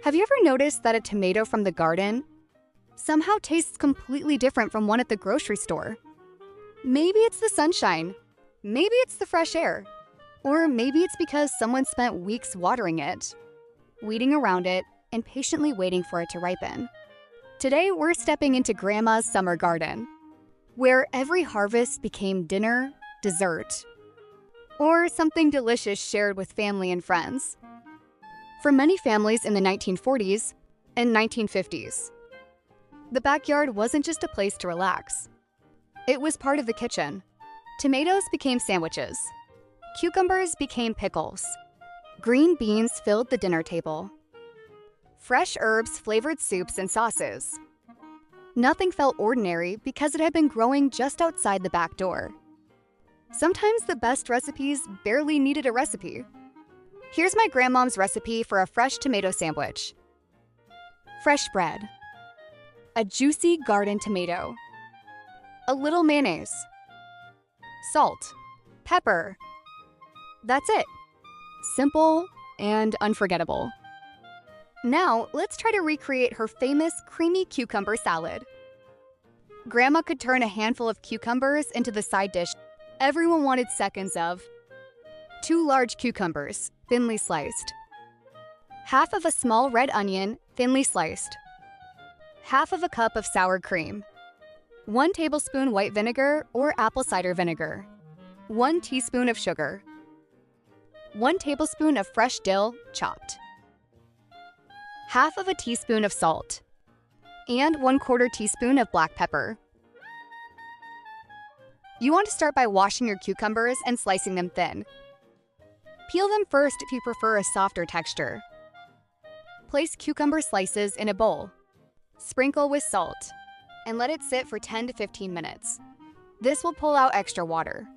Have you ever noticed that a tomato from the garden somehow tastes completely different from one at the grocery store? Maybe it's the sunshine, maybe it's the fresh air, or maybe it's because someone spent weeks watering it, weeding around it, and patiently waiting for it to ripen. Today, we're stepping into Grandma's summer garden, where every harvest became dinner, dessert, or something delicious shared with family and friends. For many families in the 1940s and 1950s, the backyard wasn't just a place to relax. It was part of the kitchen. Tomatoes became sandwiches. Cucumbers became pickles. Green beans filled the dinner table. Fresh herbs flavored soups and sauces. Nothing felt ordinary because it had been growing just outside the back door. Sometimes the best recipes barely needed a recipe. Here's my grandmom's recipe for a fresh tomato sandwich. Fresh bread. A juicy garden tomato. A little mayonnaise. Salt. Pepper. That's it. Simple and unforgettable. Now, let's try to recreate her famous creamy cucumber salad. Grandma could turn a handful of cucumbers into the side dish everyone wanted seconds of. 2 large cucumbers, thinly sliced. Half of a small red onion, thinly sliced. Half of a cup of sour cream. 1 tablespoon white vinegar or apple cider vinegar. 1 teaspoon of sugar. 1 tablespoon of fresh dill, chopped. Half of a teaspoon of salt. And 1/4 teaspoon of black pepper. You want to start by washing your cucumbers and slicing them thin. Peel them first if you prefer a softer texture. Place cucumber slices in a bowl. Sprinkle with salt, and let it sit for 10 to 15 minutes. This will pull out extra water.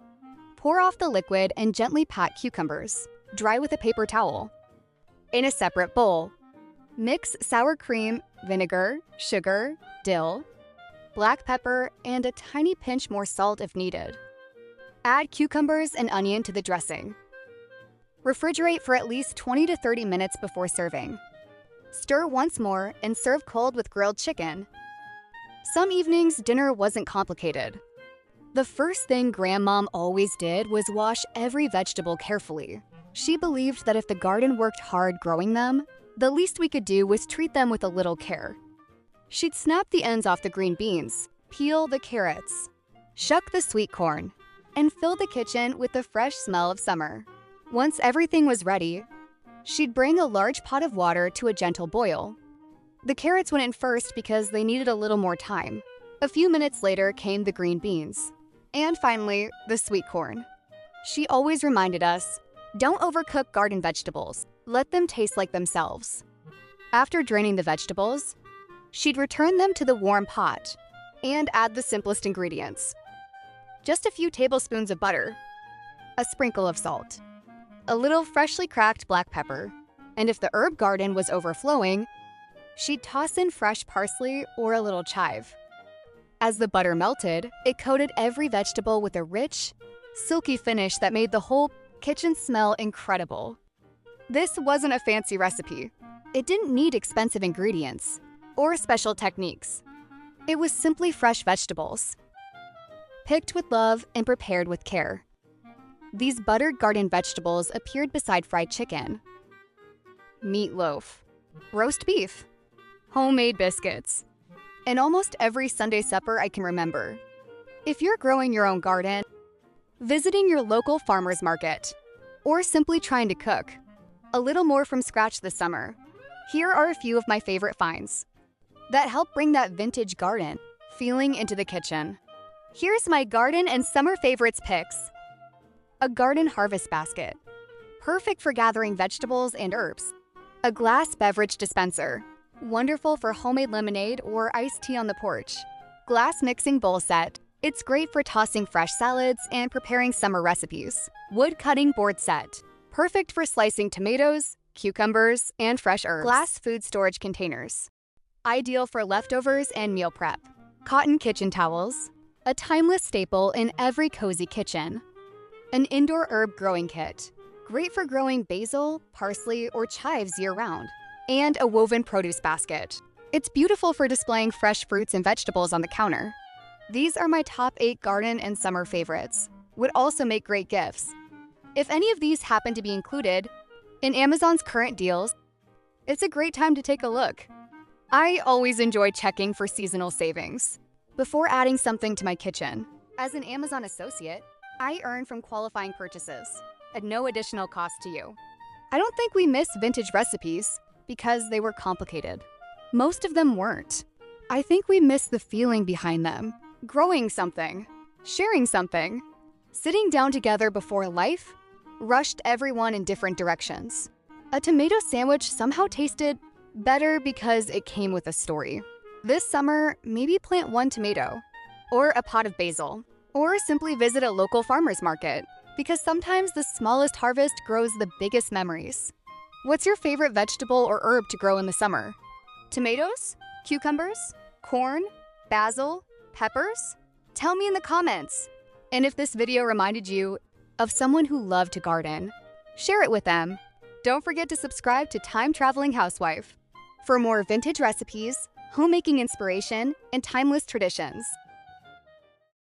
Pour off the liquid and gently pat cucumbers. Dry with a paper towel. In a separate bowl, mix sour cream, vinegar, sugar, dill, black pepper, and a tiny pinch more salt if needed. Add cucumbers and onion to the dressing. Refrigerate for at least 20 to 30 minutes before serving. Stir once more and serve cold with grilled chicken. Some evenings, dinner wasn't complicated. The first thing Grandmom always did was wash every vegetable carefully. She believed that if the garden worked hard growing them, the least we could do was treat them with a little care. She'd snap the ends off the green beans, peel the carrots, shuck the sweet corn, and fill the kitchen with the fresh smell of summer. Once everything was ready, she'd bring a large pot of water to a gentle boil. The carrots went in first because they needed a little more time. A few minutes later came the green beans. And finally, the sweet corn. She always reminded us, don't overcook garden vegetables. Let them taste like themselves. After draining the vegetables, she'd return them to the warm pot and add the simplest ingredients. Just a few tablespoons of butter, a sprinkle of salt, a little freshly cracked black pepper, and if the herb garden was overflowing, she'd toss in fresh parsley or a little chive. As the butter melted, it coated every vegetable with a rich, silky finish that made the whole kitchen smell incredible. This wasn't a fancy recipe. It didn't need expensive ingredients or special techniques. It was simply fresh vegetables, picked with love and prepared with care. These buttered garden vegetables appeared beside fried chicken, meatloaf, roast beef, homemade biscuits, and almost every Sunday supper I can remember. If you're growing your own garden, visiting your local farmer's market, or simply trying to cook a little more from scratch this summer, here are a few of my favorite finds that help bring that vintage garden feeling into the kitchen. Here's my garden and summer favorites picks. A garden harvest basket, perfect for gathering vegetables and herbs. A glass beverage dispenser, wonderful for homemade lemonade or iced tea on the porch. Glass mixing bowl set, it's great for tossing fresh salads and preparing summer recipes. Wood cutting board set, perfect for slicing tomatoes, cucumbers, and fresh herbs. Glass food storage containers, ideal for leftovers and meal prep. Cotton kitchen towels, a timeless staple in every cozy kitchen. An indoor herb growing kit, great for growing basil, parsley, or chives year-round. and a woven produce basket. It's beautiful for displaying fresh fruits and vegetables on the counter. These are my top 8 garden and summer favorites. Would also make great gifts. If any of these happen to be included in Amazon's current deals, it's a great time to take a look. I always enjoy checking for seasonal savings before adding something to my kitchen. As an Amazon associate, I earn from qualifying purchases at no additional cost to you. I don't think we miss vintage recipes because they were complicated. Most of them weren't. I think we miss the feeling behind them. Growing something, sharing something, sitting down together before life rushed everyone in different directions. A tomato sandwich somehow tasted better because it came with a story. This summer, maybe plant 1 tomato, or a pot of basil, or simply visit a local farmer's market, because sometimes the smallest harvest grows the biggest memories. What's your favorite vegetable or herb to grow in the summer? Tomatoes? Cucumbers? Corn? Basil? Peppers? Tell me in the comments. And if this video reminded you of someone who loved to garden, share it with them. Don't forget to subscribe to Time Traveling Housewife for more vintage recipes, homemaking inspiration, and timeless traditions.